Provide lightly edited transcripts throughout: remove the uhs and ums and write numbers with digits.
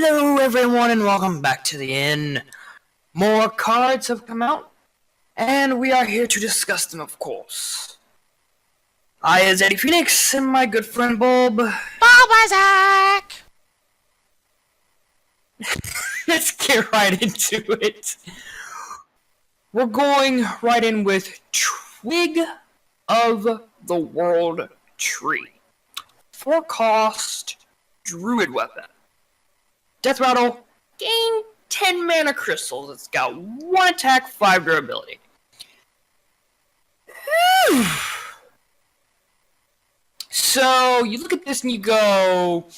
Hello everyone and welcome back to the inn. More cards have come out, and we are here to discuss them, of course. I is Eddie Phoenix and my good friend Bulba. Zach! Let's get right into it. We're going right in with Twig of the World Tree. 4-cost druid weapon. Death Rattle, gain 10 mana crystals. It's got 1 attack, 5 durability. So, you look at this and you go,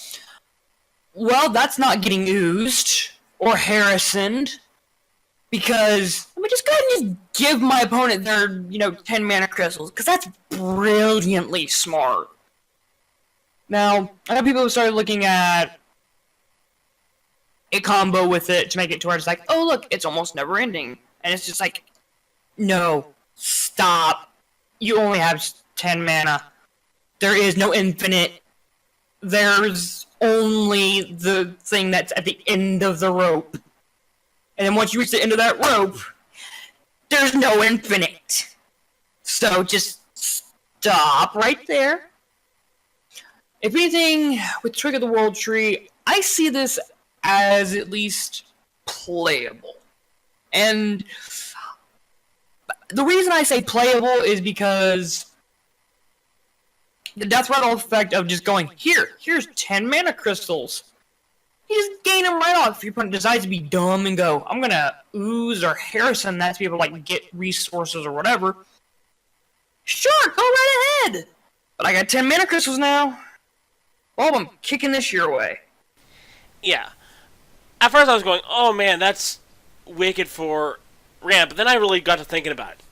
well, that's not getting oozed or Harrisoned, because let me just go ahead and just give my opponent their, 10 mana crystals, because that's brilliantly smart. Now, I know people have started looking at a combo with it to make it to where it's like, oh look, it's almost never ending. And it's just like, no, stop. You only have 10 mana. There is no infinite. There's only the thing that's at the end of the rope. And then once you reach the end of that rope, there's no infinite. So just stop right there. If anything, with Twig of the World Tree, I see this as at least playable. And the reason I say playable is because the Death Rattle effect of just going, here's 10 mana crystals. You just gain them right off. If your opponent decides to be dumb and go, I'm gonna ooze or Harrison that to be able to get resources or whatever. Sure, go right ahead. But I got 10 mana crystals now. Well, I'm kicking this your way. Yeah. At first I was going, oh man, that's wicked for ramp. But then I really got to thinking about it.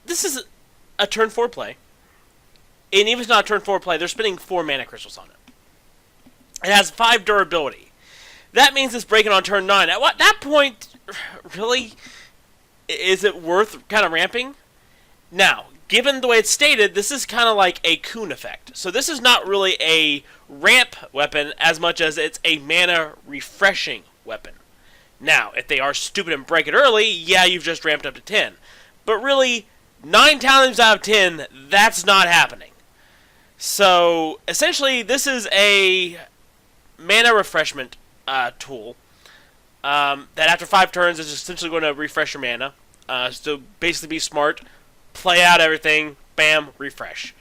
This is a turn 4 play. And even if it's not a turn 4 play, they're spending 4 mana crystals on it. It has 5 durability. That means it's breaking on turn 9. At that point, really, is it worth kind of ramping? Now, given the way it's stated, this is kind of like a Coon effect. So this is not really a ramp weapon as much as it's a mana refreshing weapon. Now, if they are stupid and break it early, yeah, you've just ramped up to 10. But really, 9 times out of 10, that's not happening. So, essentially, this is a mana refreshment tool that after 5 turns is essentially going to refresh your mana. So, basically be smart, play out everything, bam, refresh.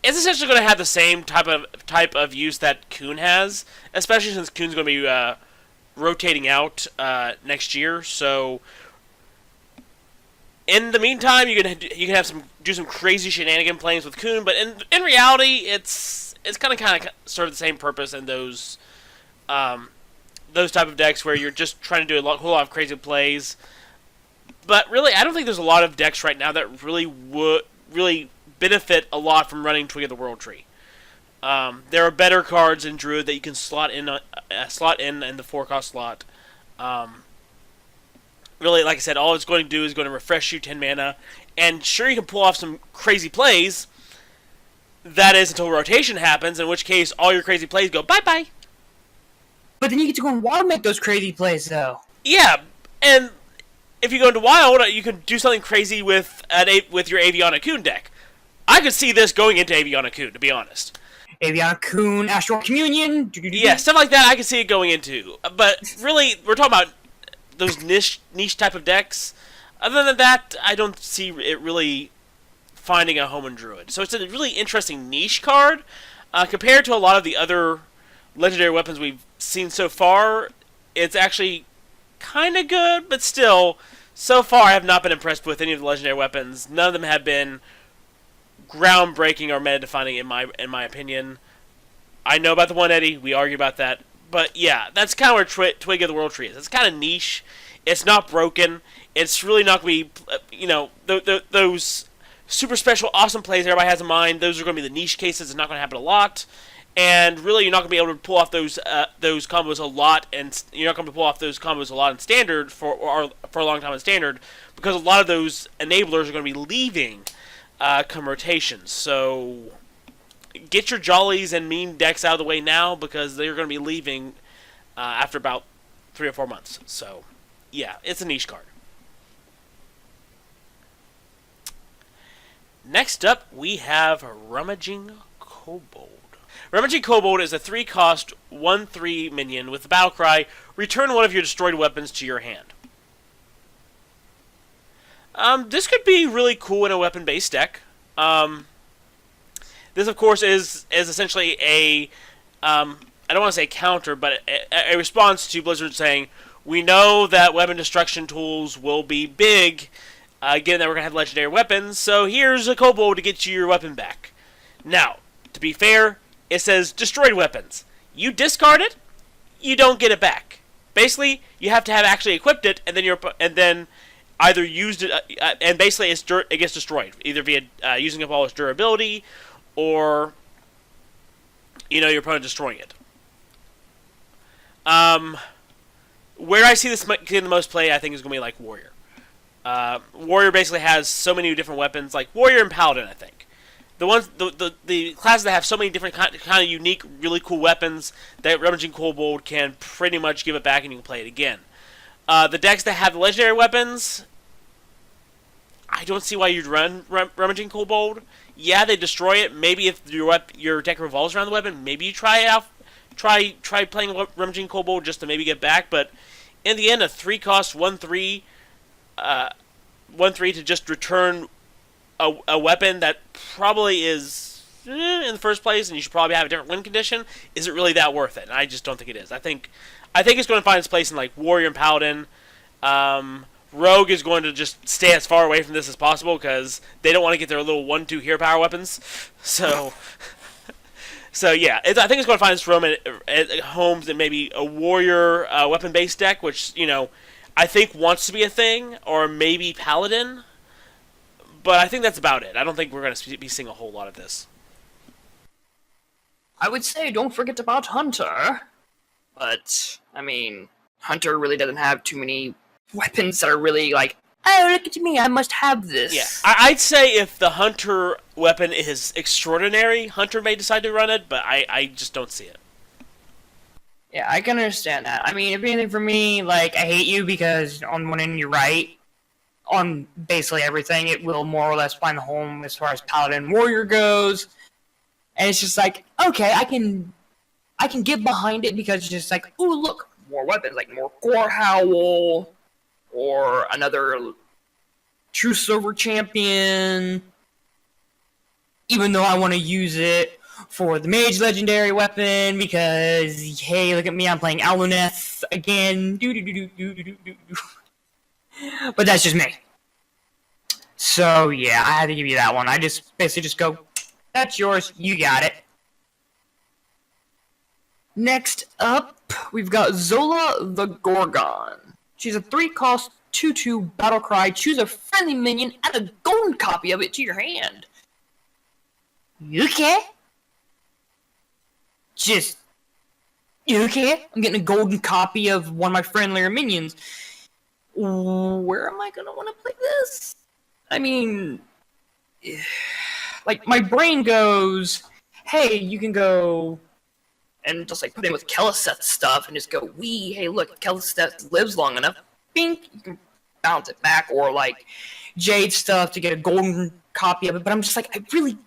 It's essentially going to have the same type of use that Coon has, especially since Coon's going to be rotating out next year. So, in the meantime, you can have do some crazy shenanigan plays with Coon, but in reality, it's kind of serve the same purpose in those type of decks where you're just trying to do a whole lot of crazy plays. But really, I don't think there's a lot of decks right now that really would benefit a lot from running Twig of the World Tree. There are better cards in Druid that you can slot in the 4-cost slot. Really, like I said, all it's going to do is going to refresh you 10 mana, and sure, you can pull off some crazy plays. That is until rotation happens, in which case all your crazy plays go bye-bye. But then you get to go in Wild and make those crazy plays, though. Yeah, and if you go into Wild, you can do something crazy with your Aviana Coon deck. I could see this going into Aviana Coon, to be honest. Aviana Coon, Astral Communion. Yeah, stuff like that I could see it going into. But really, we're talking about those niche type of decks. Other than that, I don't see it really finding a home in Druid. So it's a really interesting niche card. Compared to a lot of the other legendary weapons we've seen so far, it's actually kind of good, but still, so far I have not been impressed with any of the legendary weapons. None of them have been groundbreaking or meta-defining in my opinion. I know about the one Eddie, we argue about that. But yeah, that's kind of where Twig of the World Tree is. It's kind of niche. It's not broken. It's really not going to be, those super special, awesome plays everybody has in mind. Those are going to be the niche cases. It's not going to happen a lot. And really, you're not going to be able to pull off those combos a lot. And you're not going to pull off those combos a lot in Standard for a long time in Standard, because a lot of those enablers are going to be leaving come rotations. So get your Jollies and Mean decks out of the way now, because they're going to be leaving after about 3 or 4 months. So, yeah, it's a niche card. Next up, we have Rummaging Kobold. Rummaging Kobold is a 3-cost, 1/3 minion with the battle cry, return one of your destroyed weapons to your hand. This could be really cool in a weapon-based deck. This, of course, is essentially a, I don't want to say counter, but a response to Blizzard saying, we know that weapon destruction tools will be big, given that we're going to have legendary weapons, so here's a Kobold to get you your weapon back. Now, to be fair, it says destroyed weapons. You discard it, you don't get it back. Basically, you have to have actually equipped it, and then either used it, and basically it gets destroyed, either via using up all its durability, or your opponent destroying it. Where I see this getting the most play, I think, is going to be like Warrior. Warrior basically has so many different weapons, like Warrior and Paladin, I think. The classes that have so many different kind of unique, really cool weapons that Rummaging Kobold can pretty much give it back and you can play it again. The decks that have the legendary weapons, I don't see why you'd run Rummaging Kobold. Yeah, they destroy it. Maybe if your deck revolves around the weapon, maybe you try it out. Try playing Rummaging Kobold just to maybe get back. But in the end, a 3-cost 1/3 to just return a weapon that probably is in the first place, and you should probably have a different win condition. Is it really that worth it? And I just don't think it is. I think it's going to find its place in like Warrior and Paladin. Rogue is going to just stay as far away from this as possible because they don't want to get their little 1/2 hero power weapons. So yeah, I think it's going to find its room at homes in maybe a Warrior weapon-based deck, which I think wants to be a thing, or maybe Paladin. But I think that's about it. I don't think we're going to be seeing a whole lot of this. I would say don't forget about Hunter. But, I mean, Hunter really doesn't have too many weapons that are really like, oh, look at me, I must have this. Yeah, I'd say if the Hunter weapon is extraordinary, Hunter may decide to run it, but I just don't see it. Yeah, I can understand that. I mean, if anything for me, like, I hate you because on one end you're right. On basically everything, it will more or less find the home as far as Paladin Warrior goes. And it's just like, okay, I can get behind it because it's just like, ooh, look, more weapons, like more Gore Howl, or another True Silver Champion. Even though I want to use it for the Mage Legendary weapon because, hey, look at me, I'm playing Aluneth again. But that's just me. So, yeah, I had to give you that one. I just basically just go, that's yours, you got it. Next up, we've got Zola the Gorgon. She's a 3-cost 2/2 battle cry. Choose a friendly minion, add a golden copy of it to your hand. You okay? You okay? I'm getting a golden copy of one of my friendlier minions. Where am I gonna want to play this? I mean, like, my brain goes, hey, you can go and just, like, put in with Kelliseth stuff and just go, hey, look, Kelliseth lives long enough, bink, you can bounce it back, or, like, Jade stuff to get a golden copy of it, but I'm just like, I really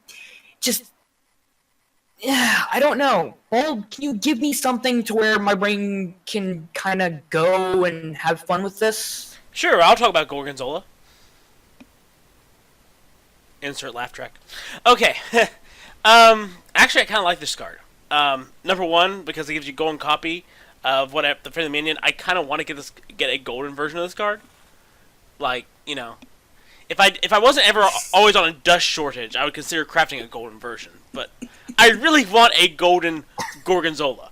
just, I don't know. Bulb, can you give me something to where my brain can kind of go and have fun with this? Sure, I'll talk about Gorgonzola. Insert laugh track. Okay. Actually, I kind of like this card. Number one, because it gives you a golden copy of the friendly minion. I kind of want to get a golden version of this card. Like, if I wasn't ever always on a dust shortage, I would consider crafting a golden version. But I really want a golden Gorgonzola.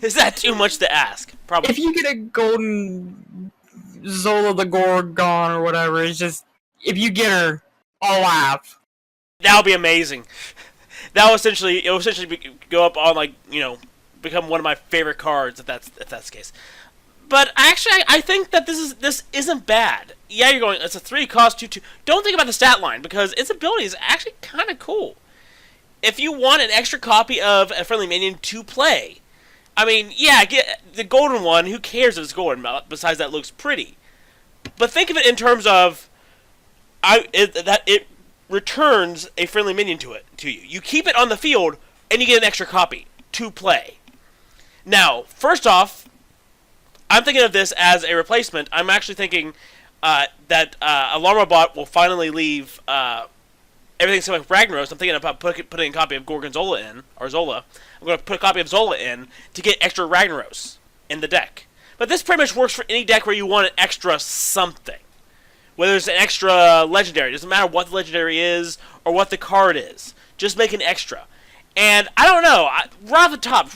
Is that too much to ask? Probably. If you get a golden Zola the Gorgon or whatever, it's just, if you get her, I'll laugh. That would be amazing. That will essentially go up on, like, become one of my favorite cards if that's the case. But actually, I think that this isn't bad. Yeah, you're going, it's a 3-cost 2/2. Don't think about the stat line because its ability is actually kind of cool. if you want an extra copy of a friendly minion to play, I mean, yeah, get the golden one. Who cares if it's golden? Besides, that looks pretty. But think of it in terms of that it returns a friendly minion to you. You keep it on the field, and you get an extra copy to play. Now, first off, I'm thinking of this as a replacement. I'm actually thinking that Alarma Bot will finally leave everything's like Ragnaros. I'm thinking about putting a copy of Gorgonzola in, or Zola. I'm going to put a copy of Zola in to get extra Ragnaros in the deck. But this pretty much works for any deck where you want an extra something. Whether it's an extra legendary. It doesn't matter what the legendary is or what the card is. Just make an extra. And I don't know. Right off the top,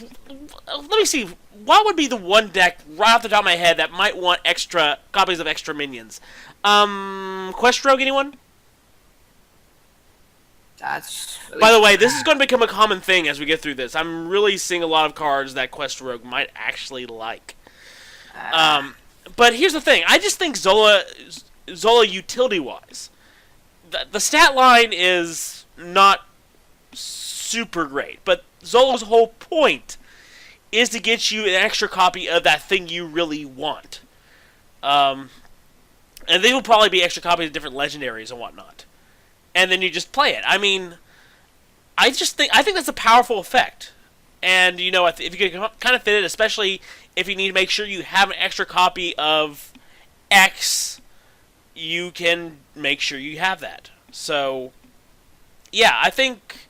let me see. What would be the one deck right off the top of my head that might want extra copies of extra minions? Quest Rogue, anyone? By the way, this is going to become a common thing as we get through this. I'm really seeing a lot of cards that Quest Rogue might actually like. But here's the thing. I just think Zola utility-wise, the stat line is not super great. But Zola's whole point is to get you an extra copy of that thing you really want. And they will probably be extra copies of different legendaries and whatnot. And then you just play it. I mean, I think that's a powerful effect. And, you know, if you can kind of fit it, especially if you need to make sure you have an extra copy of X, you can make sure you have that. So, yeah, I think...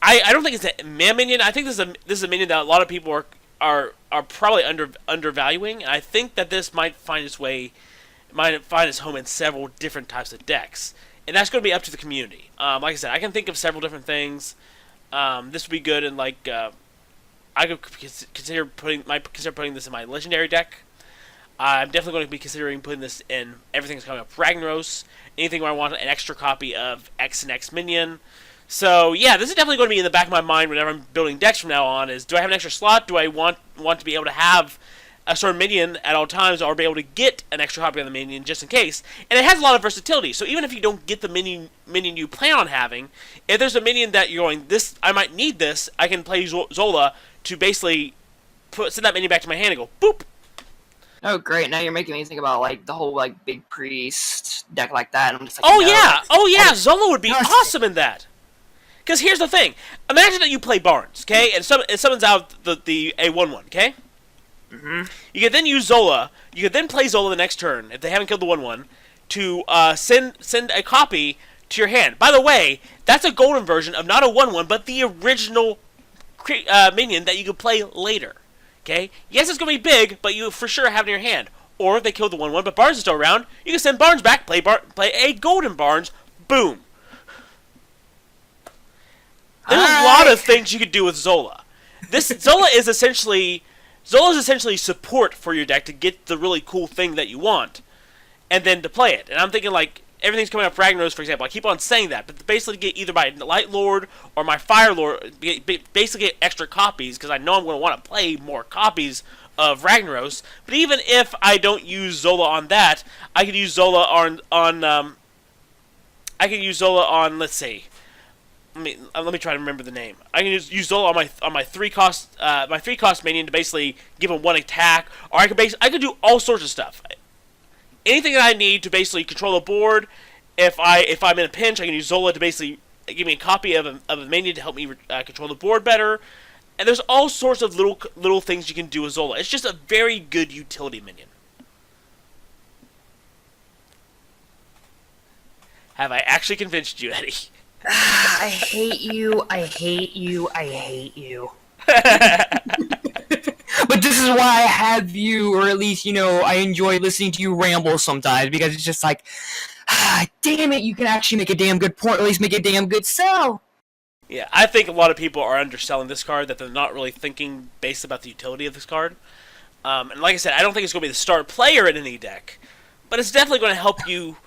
I don't think it's a man minion. I think this is a minion that a lot of people are probably undervaluing. I think that this might find its home in several different types of decks. And that's going to be up to the community. Like I said, I can think of several different things. This would be good, and I could consider putting this in my legendary deck. I'm definitely going to be considering putting this in everything that's coming up. Ragnaros, anything where I want an extra copy of X and X minion. So yeah, this is definitely going to be in the back of my mind whenever I'm building decks from now on. Is do I have an extra slot? Do I want to be able to have a certain minion at all times, or be able to get an extra copy of the minion just in case? And it has a lot of versatility, so even if you don't get the minion you plan on having, if there's a minion that you're going, I might need this, I can play Zola to basically send that minion back to my hand and go, boop! Oh, great. Now you're making me think about, like, the whole, like, Big Priest deck like that. And I'm just like, oh yeah, Zola would be awesome in that! Because here's the thing. Imagine that you play Barnes, okay? And it summons out the a 1/1, okay? Mm-hmm. You can then use Zola. You can then play Zola the next turn, if they haven't killed the 1/1, to send a copy to your hand. By the way, that's a golden version of not a 1/1, but the original minion that you could play later. Okay? Yes, it's going to be big, but you for sure have it in your hand. Or if they killed the 1/1, but Barnes is still around, you can send Barnes back, play a golden Barnes, boom. There's a lot of things you could do with Zola. Zola is essentially support for your deck to get the really cool thing that you want, and then to play it. And I'm thinking, like, everything's coming up Ragnaros, for example. I keep on saying that, but basically get either my Light Lord or my Fire Lord, basically get extra copies, because I know I'm going to want to play more copies of Ragnaros. But even if I don't use Zola on that, I could use Zola on let's see. Let me try to remember the name. I can use Zola on my 3-cost minion to basically give him 1 attack, or I could do all sorts of stuff. Anything that I need to basically control the board. If I'm in a pinch, I can use Zola to basically give me a copy of a minion to help me control the board better. And there's all sorts of little things you can do with Zola. It's just a very good utility minion. Have I actually convinced you, Eddie? I hate you, I hate you, I hate you. But this is why I have you, or at least, you know, I enjoy listening to you ramble sometimes, because it's just like, damn it, you can actually make a damn good point, or at least make a damn good sell. Yeah, I think a lot of people are underselling this card, that they're not really thinking based about the utility of this card. And like I said, I don't think it's going to be the star player in any deck, but it's definitely going to help you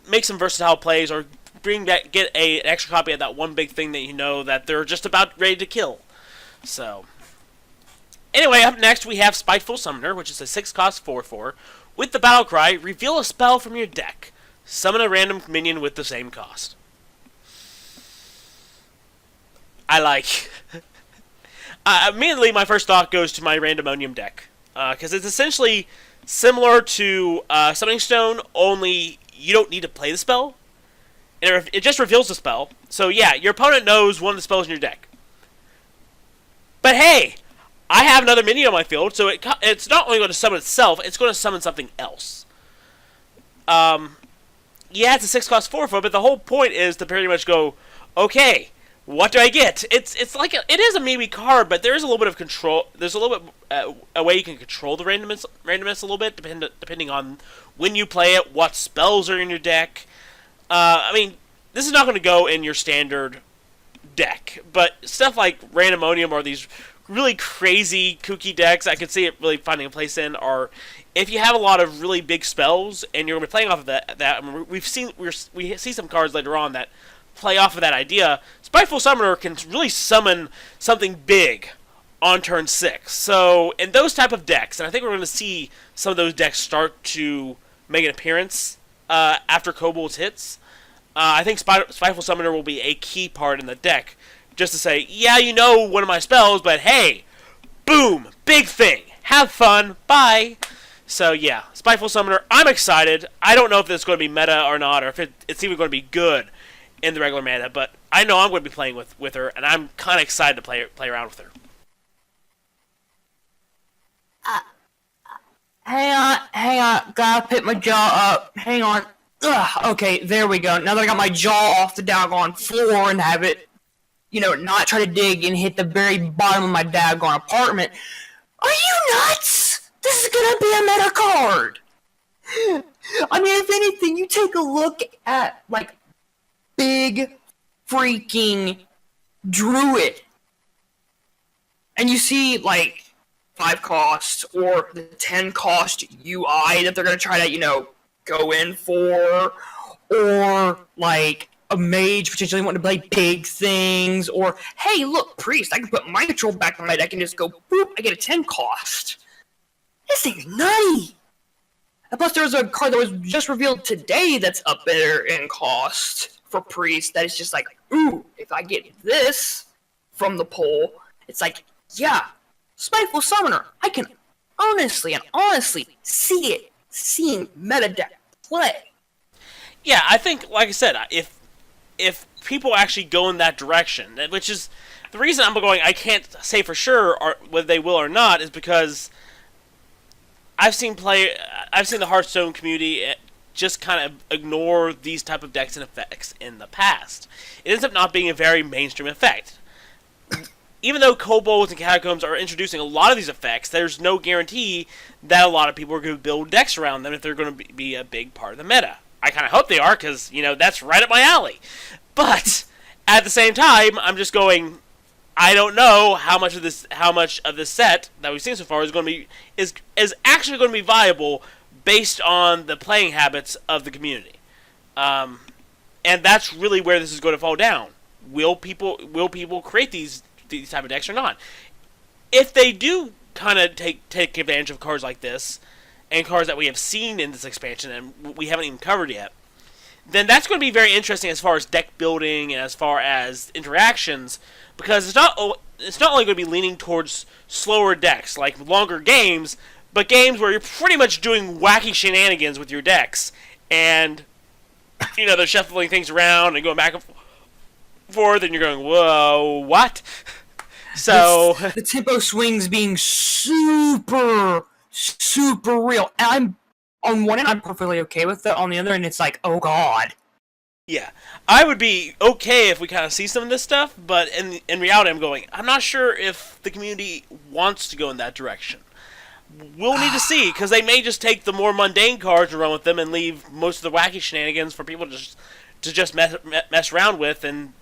make some versatile plays, or get an extra copy of that one big thing that you know that they're just about ready to kill. So, anyway, up next we have Spiteful Summoner, which is a 6-cost 4/4. With the battle cry, reveal a spell from your deck. Summon a random minion with the same cost. I like. Immediately, my first thought goes to my Randomonium deck. Because it's essentially similar to Summoning Stone, only you don't need to play the spell. It just reveals the spell. So yeah, your opponent knows one of the spells in your deck. But hey, I have another minion on my field, so it's not only going to summon itself, it's going to summon something else. Yeah, it's a 6-cost 4/4, but the whole point is to pretty much go, okay, what do I get? It's like it is a maybe card, but there is a little bit of control. There's a little bit a way you can control the randomness a little bit, depending on when you play it, what spells are in your deck. I mean, this is not going to go in your standard deck, but stuff like Randomonium or these really crazy, kooky decks I could see it really finding a place in are if you have a lot of really big spells and you're going to be playing off of that. I mean, we see some cards later on that play off of that idea. Spiteful Summoner can really summon something big on turn 6. So in those type of decks, and I think we're going to see some of those decks start to make an appearance after Kobolds hits. I think Spiteful Summoner will be a key part in the deck. Just to say, yeah, you know one of my spells, but hey, boom, big thing. Have fun, bye. So yeah, Spiteful Summoner, I'm excited. I don't know if it's going to be meta or not, or if it's even going to be good in the regular meta, but I know I'm going to be playing with her, and I'm kind of excited to play around with her. Hang on, gotta pick my jaw up. Hang on. Ugh, okay, there we go. Now that I got my jaw off the doggone floor and have it, not try to dig and hit the very bottom of my daggone apartment. Are you nuts? This is gonna be a meta card. I mean, if anything, you take a look at, like, big freaking druid, and you see, like, 5 cost or the 10 cost UI that they're gonna try to, go in for, or, like, a mage potentially wanting to play big things, or, hey, look, priest, I can put my control back on my deck and just go, boop, I get a 10 cost. This thing's nutty. And plus, there was a card that was just revealed today that's up there in cost for priest that is just like, ooh, if I get this from the poll, it's like, yeah, Spiteful Summoner, I can honestly see it, seeing meta deck play. Yeah, I think, like I said, if people actually go in that direction, which is the reason I'm going, I can't say for sure whether they will or not, is because I've seen the Hearthstone community just kind of ignore these type of decks and effects in the past. It ends up not being a very mainstream effect. Even though Kobolds and Catacombs are introducing a lot of these effects, there's no guarantee that a lot of people are going to build decks around them if they're going to be a big part of the meta. I kind of hope they are, because, that's right up my alley. But, at the same time, I'm just going, I don't know how much of this set that we've seen so far is actually going to be viable based on the playing habits of the community. And that's really where this is going to fall down. Will people create these type of decks or not? If they do kind of take advantage of cards like this, and cards that we have seen in this expansion and we haven't even covered yet, then that's going to be very interesting as far as deck building and as far as interactions, because it's not only going to be leaning towards slower decks, like longer games, but games where you're pretty much doing wacky shenanigans with your decks, and they're shuffling things around and going back and forth, and you're going, whoa, what? So the tempo swings being super real. And I'm on one end, I'm perfectly okay with it. On the other end, it's like, oh god. Yeah, I would be okay if we kind of see some of this stuff, but in reality, I'm not sure if the community wants to go in that direction. We'll need to see, because they may just take the more mundane cards and run with them and leave most of the wacky shenanigans for people to just mess around with, and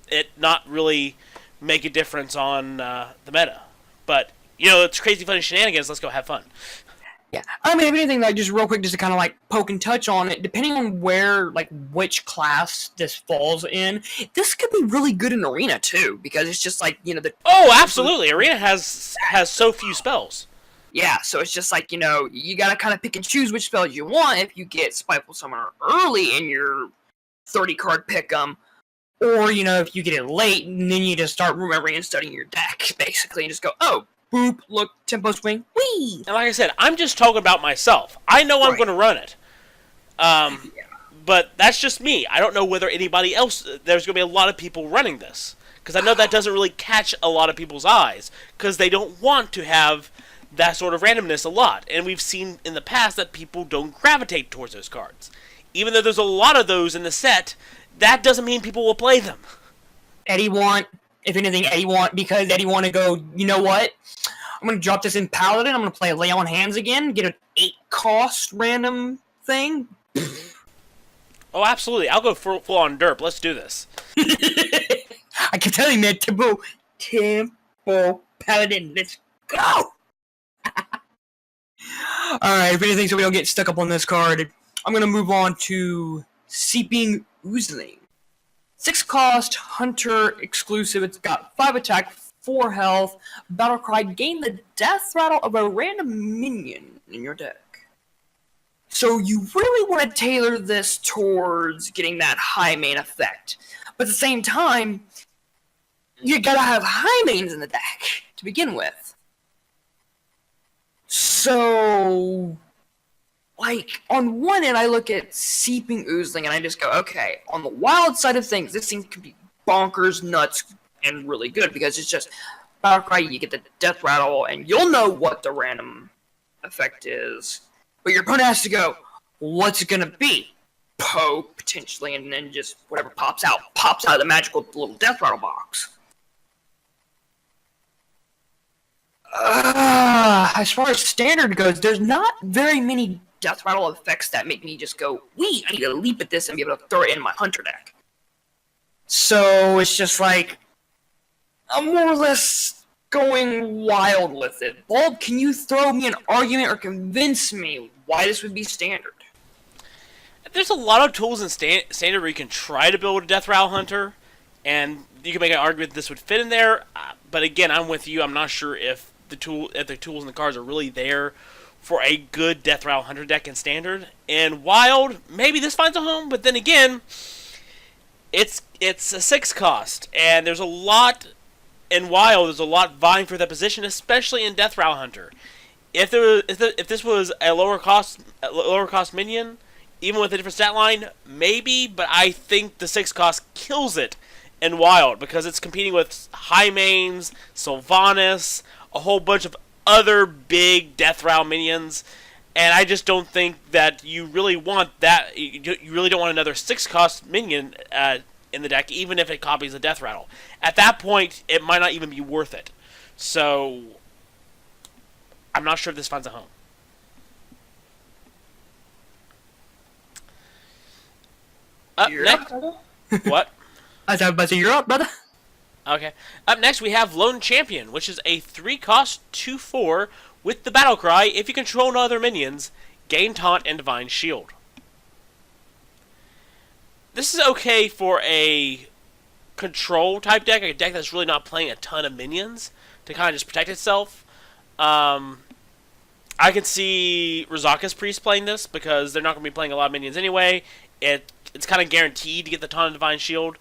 it not really make a difference on the meta. But, it's crazy funny shenanigans, let's go have fun. Yeah, I mean, if anything, like, just real quick, just to kind of, like, poke and touch on it, depending on where, like, which class this falls in, this could be really good in Arena, too, because it's just, like, the... Oh, absolutely! Arena has so few spells. Yeah, so it's just, like, you gotta kind of pick and choose which spells you want if you get Spiteful Summoner early in your 30-card pick'em. Or, if you get it late, and then you just start remembering and studying your deck, basically, and just go, oh, boop, look, tempo swing, whee! And like I said, I'm just talking about myself. I know I'm going to run it. But that's just me. I don't know whether anybody else... There's going to be a lot of people running this. Because I know that doesn't really catch a lot of people's eyes. Because they don't want to have that sort of randomness a lot. And we've seen in the past that people don't gravitate towards those cards. Even though there's a lot of those in the set, that doesn't mean people will play them. Eddie want, if anything, because Eddie want to go, you know what? I'm going to drop this in Paladin. I'm going to play Lay on Hands again, get an 8-cost random thing. Oh, absolutely. I'll go full on derp. Let's do this. I can tell you, man, Tempo Paladin, let's go! Alright, if anything, so we don't get stuck up on this card, I'm going to move on to Seeping Oozeling. 6-cost, Hunter exclusive. It's got 5 attack, 4 health. Battlecry, gain the death rattle of a random minion in your deck. So you really want to tailor this towards getting that high main effect. But at the same time, you gotta have high mains in the deck to begin with. So, on one end, I look at Seeping Oozeling and I just go, okay, on the wild side of things, this thing can be bonkers, nuts, and really good because it's just Battlecry, you get the death rattle, and you'll know what the random effect is. But your opponent has to go, what's it gonna be? Poke, potentially, and then just whatever pops out of the magical little death rattle box. As far as standard goes, there's not very many death rattle effects that make me just go, wee, I need to leap at this and be able to throw it in my hunter deck. So it's just like, I'm more or less going wild with it. Bulb, can you throw me an argument or convince me why this would be standard? There's a lot of tools in standard where you can try to build a death rattle hunter, and you can make an argument this would fit in there. But again, I'm with you. I'm not sure if the tools and the cards are really there for a good death rattle hunter deck in standard. And wild, maybe this finds a home, but then again, it's a 6-cost, and there's a lot. In Wild, there's a lot vying for that position, especially in Death Rattle Hunter. If this was a lower cost minion, even with a different stat line, maybe. But I think the 6-cost kills it in Wild because it's competing with High Mains, Sylvanas, a whole bunch of other big Death Rattle minions, and I just don't think that you really want that. You really don't want another 6-cost minion in the deck, even if it copies a death rattle. At that point, it might not even be worth it. So, I'm not sure if this finds a home. Up next, what? I was about to say, you're up, brother. Okay. Up next, we have Lone Champion, which is a 3-cost 2/4 with the battle cry. If you control no other minions, gain Taunt and Divine Shield. This is okay for a control type deck, a deck that's really not playing a ton of minions to kind of just protect itself. I can see Rizaka's Priest playing this because they're not going to be playing a lot of minions anyway. It's kind of guaranteed to get the Taunt and Divine Shield.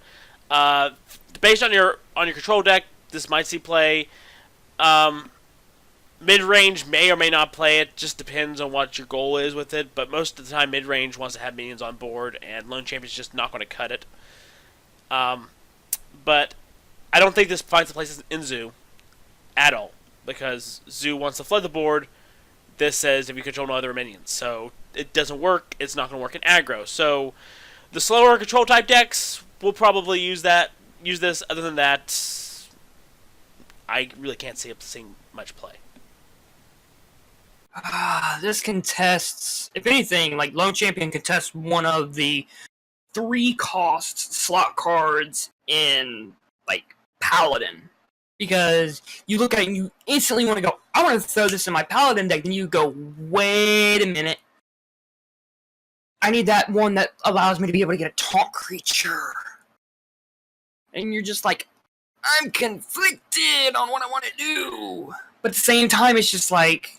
Based on your control deck, this might see play. Mid-range may or may not play it. Just depends on what your goal is with it. But most of the time, mid-range wants to have minions on board, and Lone Champion's just not going to cut it. But I don't think this finds a place in Zoo at all, because Zoo wants to flood the board. This says if you control no other minions. So it doesn't work. It's not going to work in aggro. So the slower control type decks will probably use this. Other than that, I really can't see it seeing much play. This contests, if anything, like Lone Champion contests one of the 3-cost slot cards in, like, Paladin. Because you look at it and you instantly want to go, I want to throw this in my Paladin deck. Then you go, wait a minute. I need that one that allows me to be able to get a taunt creature. And you're just like, I'm conflicted on what I want to do. But at the same time, it's just like,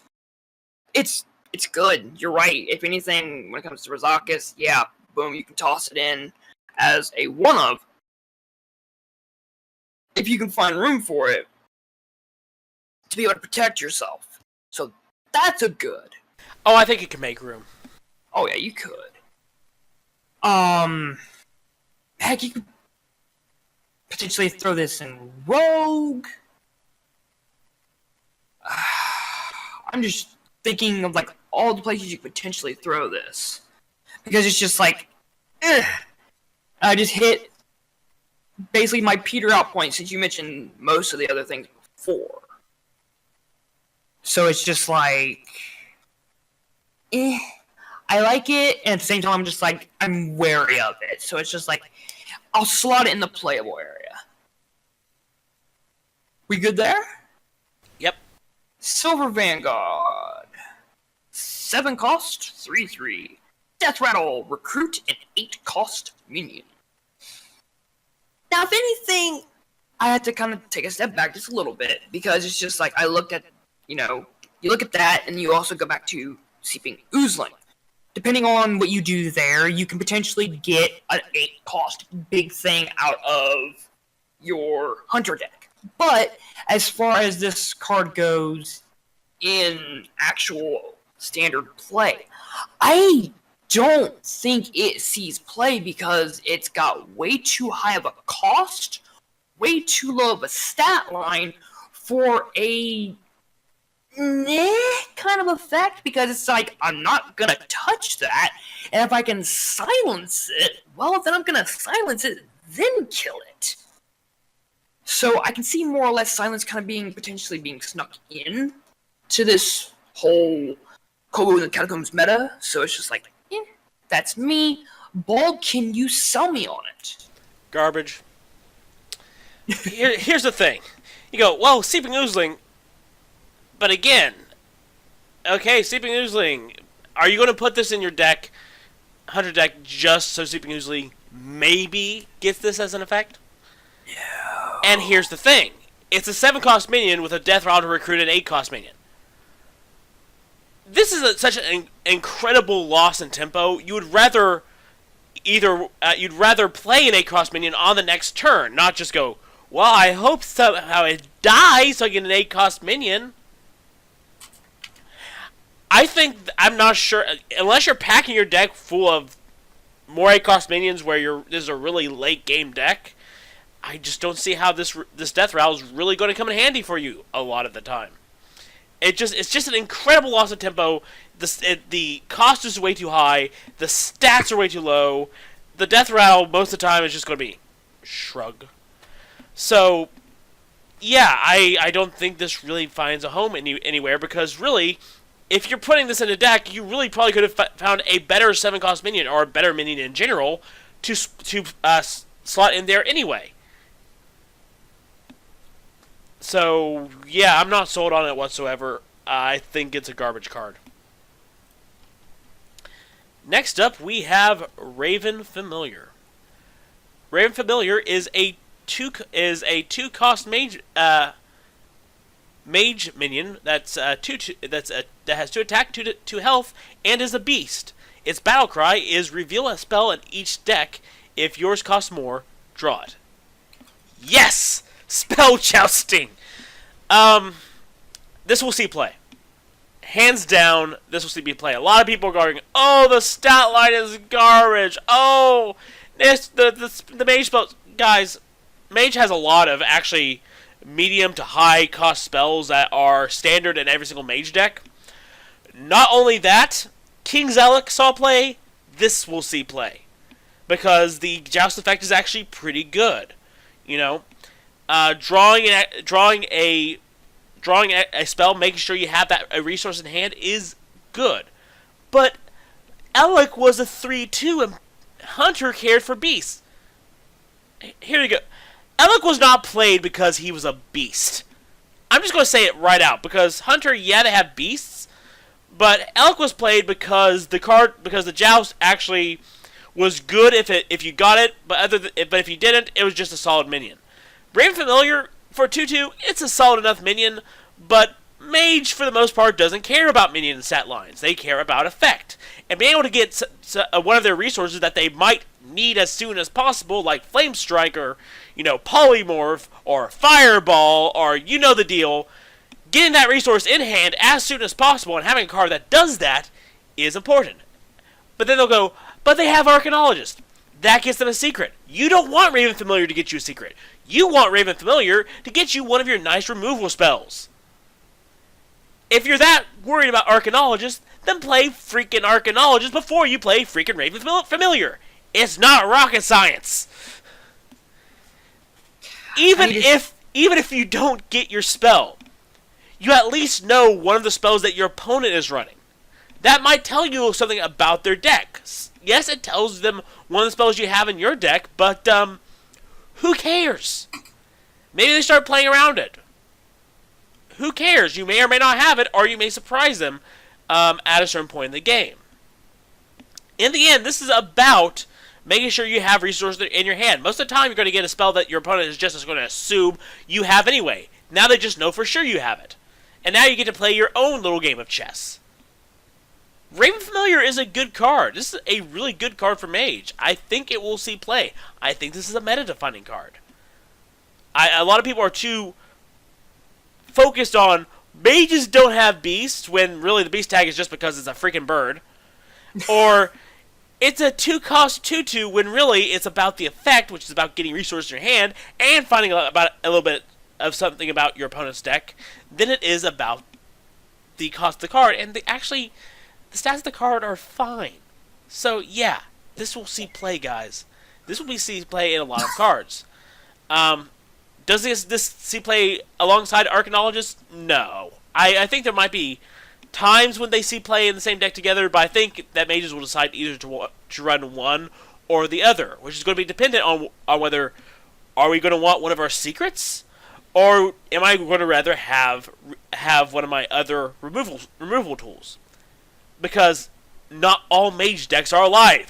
it's good. You're right. If anything, when it comes to Rizakas, yeah, boom, you can toss it in as a one-of. if you can find room for it, to be able to protect yourself. So that's a good. Oh, I think it can make room. Oh yeah, you could. Heck, you could potentially throw this in Rogue. I'm just thinking of like all the places you could potentially throw this, because it's just like, I just hit basically my peter out point since you mentioned most of the other things before. So it's just like, I like it, and at the same time I'm just like, I'm wary of it. So it's just like, I'll slot it in the playable area. We good there? Yep. Silver Vanguard. 7 cost, 3/3. Death Rattle, recruit an 8 cost minion. Now, if anything, I had to kind of take a step back just a little bit, because it's just like, I looked at, you look at that, and you also go back to Seeping Oozeling. Depending on what you do there, you can potentially get an 8 cost big thing out of your Hunter deck. But, as far as this card goes in actual standard play, I don't think it sees play because it's got way too high of a cost, way too low of a stat line for a kind of effect, because it's like, I'm not gonna touch that, and if I can silence it, well, then I'm gonna silence it, then kill it. So I can see more or less silence kind of potentially being snuck in to this whole Kobolds Catacombs meta, so it's just like, that's me. Bulb, can you sell me on it? Garbage. Here's the thing. You go, well, Seeping Oozeling, but again, okay, Seeping Oozeling, are you going to put this in your deck, Hunter deck, just so Seeping Oozeling maybe gets this as an effect? No. And here's the thing. It's a 7 cost minion with a Death Rattle to recruit an 8 cost minion. This is such an incredible loss in tempo. You would rather you'd rather play an 8 cost minion on the next turn, not just go, well, I hope somehow it dies so I get an 8 cost minion. I'm not sure, unless you're packing your deck full of more 8 cost minions where this is a really late game deck, I just don't see how this Death Rattle is really going to come in handy for you a lot of the time. It's just an incredible loss of tempo. The cost is way too high. The stats are way too low. The Death Rattle most of the time is just going to be shrug. So, yeah, I don't think this really finds a home anywhere, because really, if you're putting this in a deck, you really probably could have found a better 7 cost minion, or a better minion in general, to slot in there anyway. So, yeah, I'm not sold on it whatsoever. I think it's a garbage card. Next up, we have Raven Familiar. Raven Familiar is a 2 cost mage minion that has 2 attack, 2 health, and is a beast. Its battle cry is reveal a spell in each deck. If yours costs more, draw it. Yes! Spell jousting. This will see play. Hands down, this will see me play. A lot of people are going, oh, the stat line is garbage. Oh, the mage spells. Guys, mage has a lot of actually medium to high cost spells that are standard in every single mage deck. Not only that, King Zealot saw play. This will see play, because the joust effect is actually pretty good. Drawing a spell, making sure you have a resource in hand is good. But Alec was a 3/2 and Hunter cared for beasts. Here we go. Alec was not played because he was a beast. I'm just going to say it right out, because Hunter, yeah, they have beasts, but Alec was played because the joust actually was good if you got it, but if you didn't, it was just a solid minion. Raven Familiar, for 2/2, it's a solid enough minion, but Mage, for the most part, doesn't care about minion and stat lines. They care about effect. And being able to get one of their resources that they might need as soon as possible, like Flame Strike or, polymorph or fireball or you know the deal. Getting that resource in hand as soon as possible and having a card that does that is important. But then they'll go, but they have Arcanologist. That gets them a secret. You don't want Raven Familiar to get you a secret. You want Raven Familiar to get you one of your nice removal spells. If you're that worried about Arcanologist, then play freaking Arcanologist before you play freaking Raven Familiar. It's not rocket science. Even if you don't get your spell, you at least know one of the spells that your opponent is running. That might tell you something about their deck. Yes, it tells them one of the spells you have in your deck, but who cares? Maybe they start playing around it. Who cares? You may or may not have it, or you may surprise them at a certain point in the game. In the end, this is about making sure you have resources in your hand. Most of the time, you're going to get a spell that your opponent is just going to assume you have anyway. Now they just know for sure you have it. And now you get to play your own little game of chess. Raven Familiar is a good card. This is a really good card for Mage. I think it will see play. I think this is a meta-defining card. A lot of people are too focused on Mages don't have Beasts, when really the Beast tag is just because it's a freaking bird. Or it's a 2-cost 2/2 when really it's about the effect, which is about getting resources in your hand and finding out about a little bit of something about your opponent's deck. Then it is about the cost of the card, and the stats of the card are fine. So yeah, this will see play, guys. This will see play in a lot of cards. Does this see play alongside Arcanologist? No. I think there might be times when they see play in the same deck together, but I think that Mages will decide either to run one or the other, which is going to be dependent on whether are we going to want one of our secrets, or am I going to rather have one of my other removal tools? Because not all Mage decks are alike.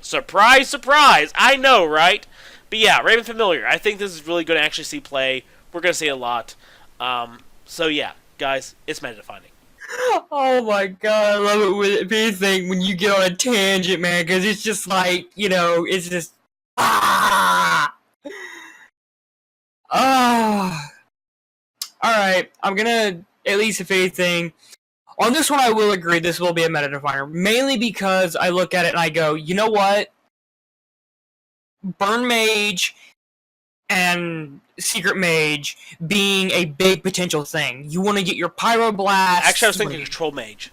Surprise, surprise! I know, right? But yeah, Raven Familiar. I think this is really going to actually see play. We're going to see it a lot. So yeah, guys, it's meta-defining. Oh my god, I love it with anything when you get on a tangent, man, because it's just like, it's just... Ah! Alright, I'm gonna, at least if anything... On this one, I will agree this will be a meta definer, mainly because I look at it and I go, you know what? Burn Mage and Secret Mage being a big potential thing. You want to get your Pyroblast. Actually, I was thinking Control Mage.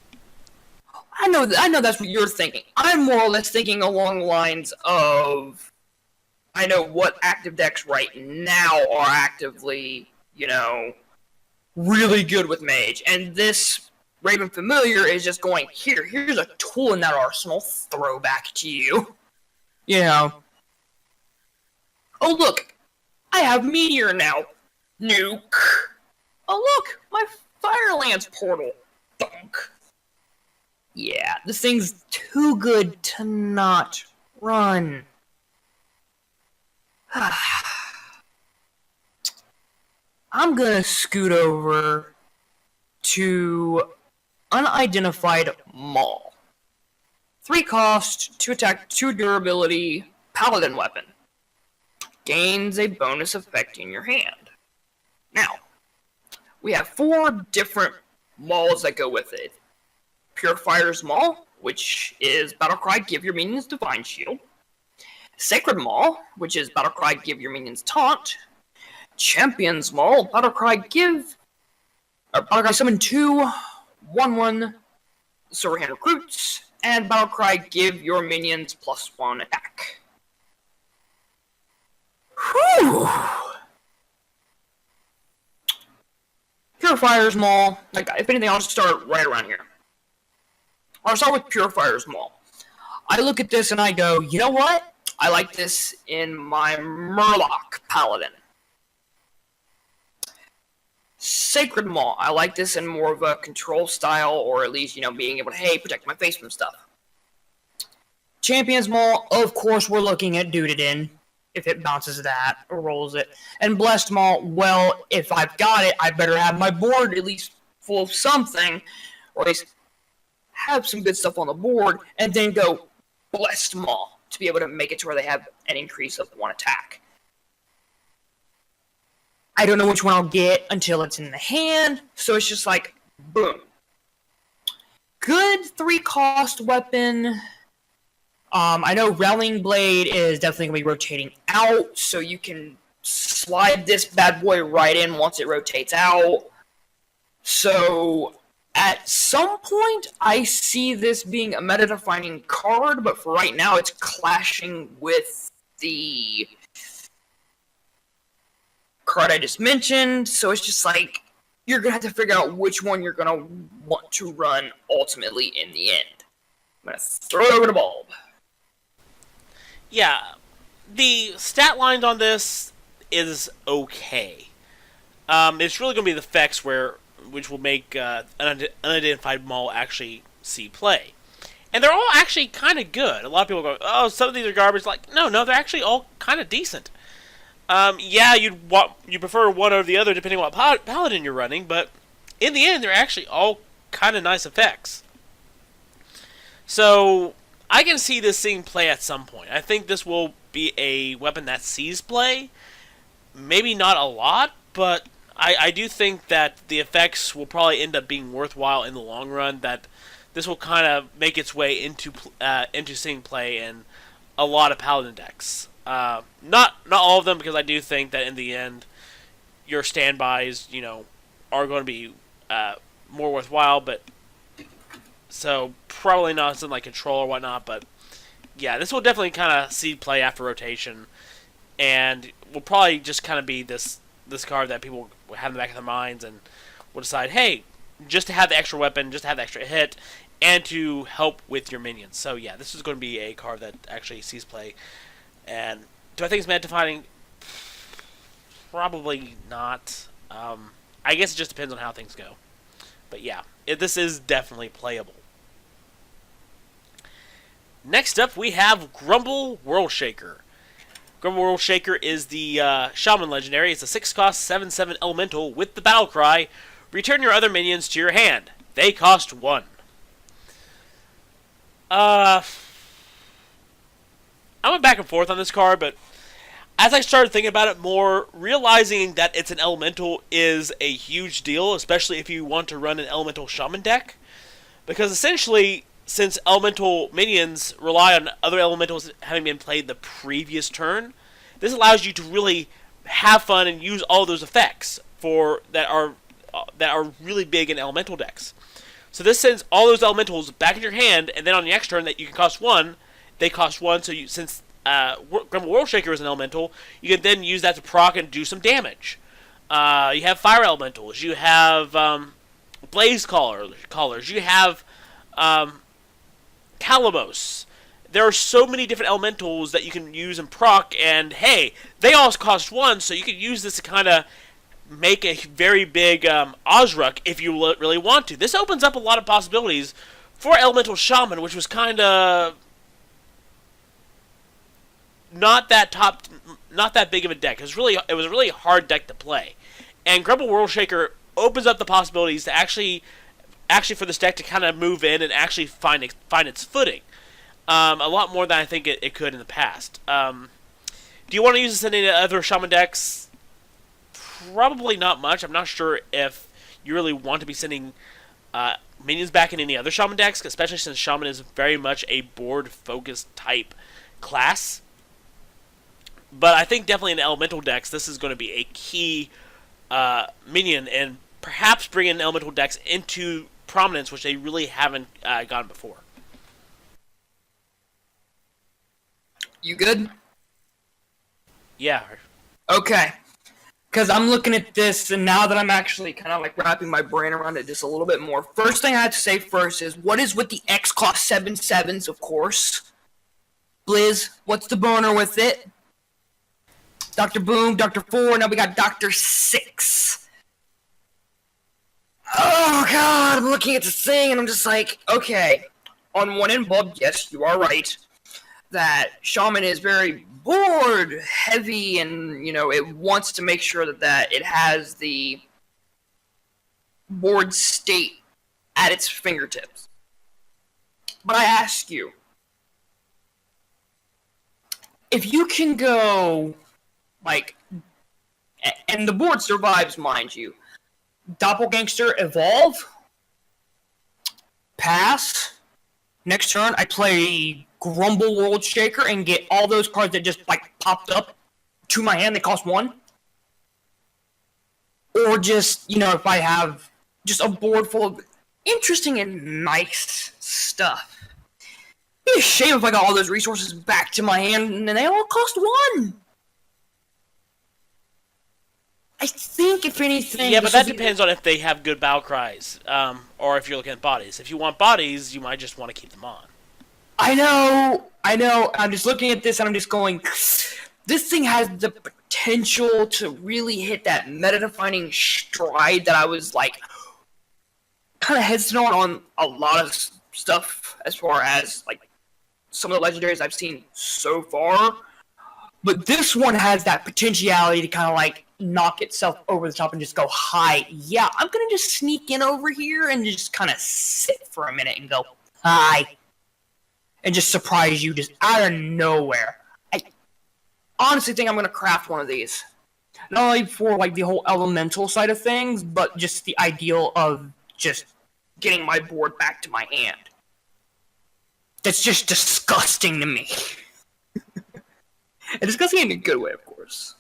I know that's what you're thinking. I'm more or less thinking along the lines of, I know what active decks right now are actively, really good with Mage, and this Raven Familiar is just going, here's a tool in that arsenal, throw back to you. Oh look, I have Meteor now. Nuke. Oh look, my Firelance portal. Thunk. Yeah, this thing's too good to not run. I'm gonna scoot over to Unidentified Maul. 3 cost, 2 attack, 2 durability, paladin weapon. Gains a bonus effect in your hand. Now, we have 4 different Mauls that go with it. Purifier's Maul, which is Battlecry, give your minions Divine Shield. Sacred Maul, which is Battlecry, give your minions Taunt. Champion's Maul, Battlecry, summon 2 1/1 Silver Hand Recruits, and Battlecry, give your minions +1 attack. Whew! Purifier's Maul. If anything, I'll just start right around here. I'll start with Purifier's Maul. I look at this and I go, you know what? I like this in my Murloc Paladin. Sacred Maul. I like this in more of a control style, or at least, being able to, protect my face from stuff. Champion's Maul, of course, we're looking at Dude-It-In, if it bounces that, or rolls it. And Blessed Maul, well, if I've got it, I better have my board at least full of something, or at least have some good stuff on the board, and then go Blessed Maul, to be able to make it to where they have an increase of 1 attack. I don't know which one I'll get until it's in the hand, so it's just like, boom. Good 3-cost weapon. I know Relling Blade is definitely going to be rotating out, so you can slide this bad boy right in once it rotates out. So, at some point, I see this being a meta-defining card, but for right now, it's clashing with the card I just mentioned, so it's just like, you're going to have to figure out which one you're going to want to run ultimately in the end. I'm going to throw it over to Bulb. Yeah, the stat lines on this is okay. It's really going to be the effects which will make an Unidentified Maul actually see play. And they're all actually kind of good. A lot of people go, oh, some of these are garbage. Like, no, they're actually all kind of decent. Yeah, you prefer one over the other depending on what paladin you're running, but in the end, they're actually all kind of nice effects. So, I can see this seeing play at some point. I think this will be a weapon that sees play. Maybe not a lot, but I do think that the effects will probably end up being worthwhile in the long run, that this will kind of make its way into seeing play in a lot of paladin decks. Not all of them, because I do think that in the end, your standbys, are going to be more worthwhile, but so probably not something like Control or whatnot, but yeah, this will definitely kind of see play after rotation, and will probably just kind of be this card that people have in the back of their minds and will decide, hey, just to have the extra weapon, just to have the extra hit, and to help with your minions. So yeah, this is going to be a card that actually sees play. And do I think it's meta-defining? Probably not. I guess it just depends on how things go. But yeah, this is definitely playable. Next up, we have Grumble Worldshaker. Grumble Worldshaker is the Shaman Legendary. It's a 6-cost, 7/7 Elemental with the battle cry, return your other minions to your hand. They cost 1. I went back and forth on this card, but as I started thinking about it more, realizing that it's an elemental is a huge deal, especially if you want to run an elemental shaman deck. Because essentially, since elemental minions rely on other elementals having been played the previous turn, this allows you to really have fun and use all those effects that are really big in elemental decks. So this sends all those elementals back in your hand, and then on the next turn that you can cost 1, they cost 1. So since Grumble Worldshaker is an elemental, you can then use that to proc and do some damage. You have fire elementals. You have blaze callers. You have Calibos. There are so many different elementals that you can use and proc, and hey, they all cost 1, so you can use this to kind of make a very big Ozruk if you really want to. This opens up a lot of possibilities for Elemental Shaman, which was kind of not that big of a deck. It was a really hard deck to play, and Grumble Worldshaker opens up the possibilities to actually for this deck to kind of move in and actually find its footing. A lot more than I think it could in the past. Do you want to use this in any other Shaman decks? Probably not much. I'm not sure if you really want to be sending minions back in any other Shaman decks, especially since Shaman is very much a board-focused type class. But I think definitely in elemental decks, this is going to be a key minion, and perhaps bring in elemental decks into prominence, which they really haven't gotten before. You good? Yeah. Okay. Because I'm looking at this, and now that I'm actually kind of like wrapping my brain around it just a little bit more, first thing I have to say first is, what is with the X cost 7/7s, of course? Blizz, what's the boner with it? Dr. Boom, Dr. 4, now we got Dr. 6. Oh god, I'm looking at this thing, and I'm just like, okay. On one end, Bob, yes, you are right, that Shaman is very board heavy, and it wants to make sure that it has the board state at its fingertips. But I ask you, if you can go like And the board survives, mind you. Doppelgangster evolve. Pass. Next turn, I play Grumble Worldshaker and get all those cards that just popped up to my hand that cost 1. Or just, if I have just a board full of interesting and nice stuff. It'd be a shame if I got all those resources back to my hand and they all cost 1. I think, if anything... Yeah, but that depends on if they have good battle cries, or if you're looking at bodies. If you want bodies, you might just want to keep them on. I know. I'm just looking at this and I'm just going, this thing has the potential to really hit that meta-defining stride that I was, kind of hesitant on a lot of stuff as far as, some of the legendaries I've seen so far. But this one has that potentiality to kind of, knock itself over the top and just go, hi, yeah, I'm gonna just sneak in over here and just kind of sit for a minute and go, hi. And just surprise you just out of nowhere. I honestly think I'm gonna craft one of these. Not only for, the whole elemental side of things, but just the ideal of just getting my board back to my hand. That's just disgusting to me. And disgusting in a good way, of course.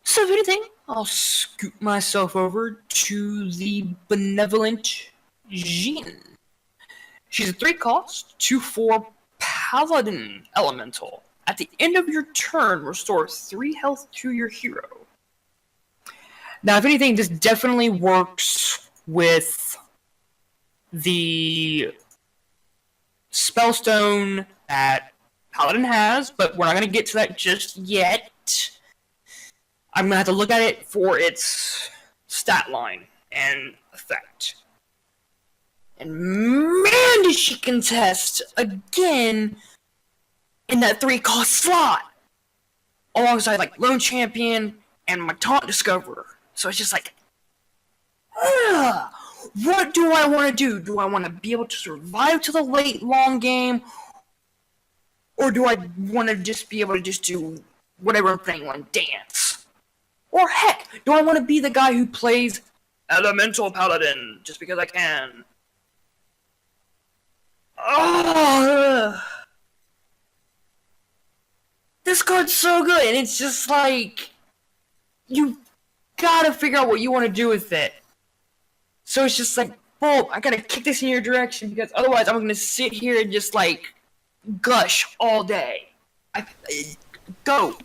So if anything, I'll scoot myself over to the Benevolent Djinn. She's a 3-cost, 2/4 Paladin Elemental. At the end of your turn, restore 3 health to your hero. Now, if anything, this definitely works with the Spellstone that Paladin has, but we're not going to get to that just yet. I'm going to have to look at it for its stat line and effect. And man, does she contest again in that 3-cost slot! Alongside, Lone Champion and my Taunt Discoverer. So it's just what do I want to do? Do I want to be able to survive to the late, long game? Or do I want to just be able to just do whatever I'm playing on dance? Or heck, do I want to be the guy who plays Elemental Paladin just because I can? This card's so good, and it's just you gotta figure out what you want to do with it. So it's just Bolt, I gotta kick this in your direction because otherwise I'm gonna sit here and just gush all day. Go.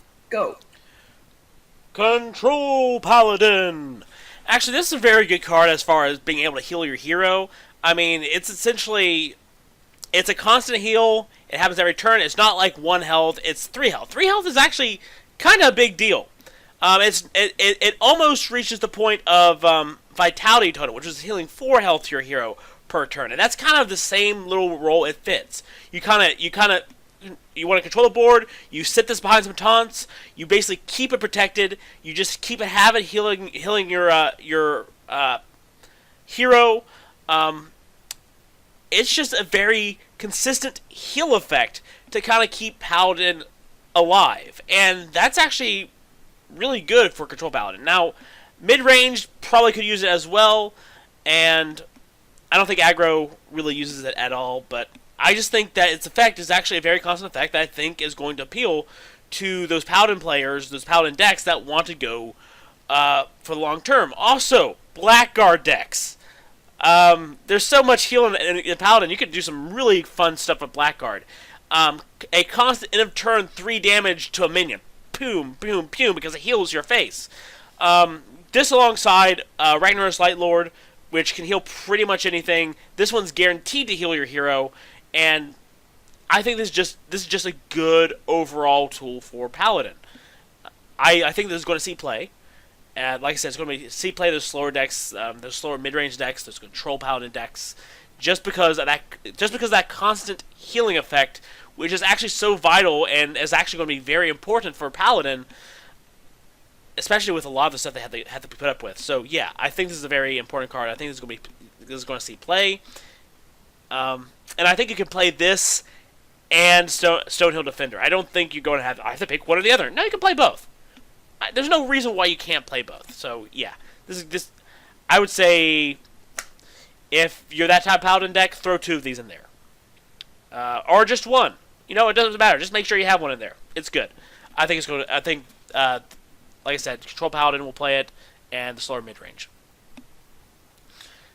Control Paladin! Actually, this is a very good card as far as being able to heal your hero. I mean, it's a constant heal. It happens every turn. It's not 1 health, it's 3 health. 3 health is actually kind of a big deal. It almost reaches the point of Vitality Totem, which is healing 4 health to your hero per turn. And that's kind of the same little role it fits. You want to control the board, you sit this behind some taunts, you basically keep it protected, you just have it healing your hero. It's just a very consistent heal effect to kind of keep Paladin alive. And that's actually really good for Control Paladin. Now, mid-range probably could use it as well, and I don't think aggro really uses it at all, but I just think that its effect is actually a very constant effect that I think is going to appeal to those Paladin players, those Paladin decks that want to go for the long term. Also, Blackguard decks. There's so much healing in Paladin, you could do some really fun stuff with Blackguard. A constant end of turn 3 damage to a minion. Boom, boom, boom, because it heals your face. This alongside Ragnar's Lightlord, which can heal pretty much anything. This one's guaranteed to heal your hero, and I think this is just a good overall tool for Paladin. I think this is going to see play. And like I said, it's going to see play those slower decks, those slower mid-range decks, those control Paladin decks, just because of that constant healing effect, which is actually so vital and is actually going to be very important for Paladin, especially with a lot of the stuff they have to be put up with. So yeah, I think this is a very important card. I think this is going to see play, and I think you can play this and Stonehill Defender. I don't think you're going to I have to pick one or the other. No, you can play both. There's no reason why you can't play both. So yeah, this is just. I would say, if you're that type of Paladin deck, throw 2 of these in there, or just one. It doesn't matter. Just make sure you have one in there. It's good. I think it's going to. I think, like I said, Control Paladin will play it, and the slower mid range.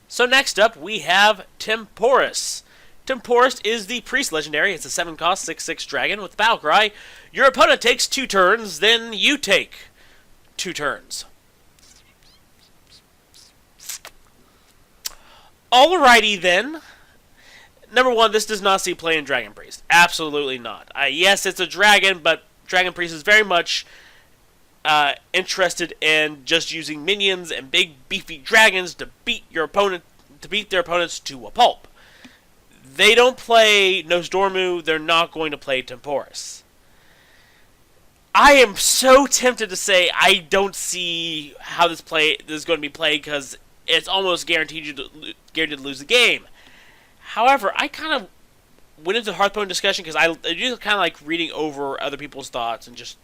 So next up, we have Temporus. Temporus is the Priest Legendary. It's a 7-cost, 6/6 dragon with the battle cry. Your opponent takes 2 turns, then you take 2 turns. Alrighty then. Number 1, this does not see play in Dragon Priest. Absolutely not. Yes, it's a dragon, but Dragon Priest is very much interested in just using minions and big beefy dragons to beat their opponents to a pulp. They don't play Nosdormu, they're not going to play Temporus. I am so tempted to say I don't see how this is going to be played because it's almost guaranteed to lose the game. However, I kind of went into the Hearthstone discussion because I just kind of like reading over other people's thoughts and just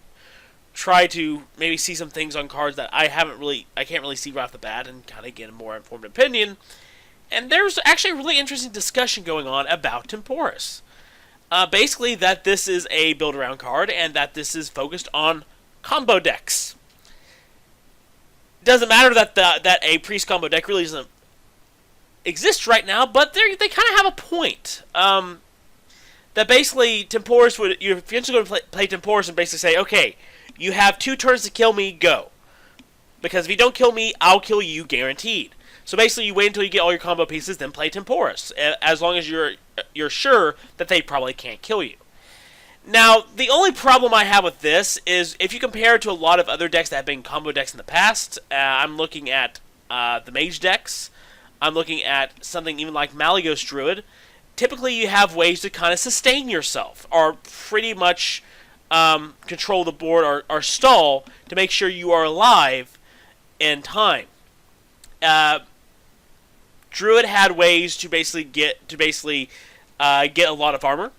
try to maybe see some things on cards that I can't really see right off the bat and kind of get a more informed opinion. And there's actually a really interesting discussion going on about Temporus. Basically, that this is a build-around card and that this is focused on combo decks. Doesn't matter that a priest combo deck really doesn't exist right now, but they kind of have a point. That basically Temporus you're eventually going to play Temporus and basically say, okay, you have 2 turns to kill me, go. Because if you don't kill me, I'll kill you guaranteed. So basically, you wait until you get all your combo pieces, then play Temporus, as long as you're sure that they probably can't kill you. Now, the only problem I have with this is if you compare it to a lot of other decks that have been combo decks in the past, I'm looking at the Mage decks, I'm looking at something even like Malygos Druid. Typically, you have ways to kind of sustain yourself, or pretty much control the board or stall to make sure you are alive in time. Druid had ways to basically get a lot of armor.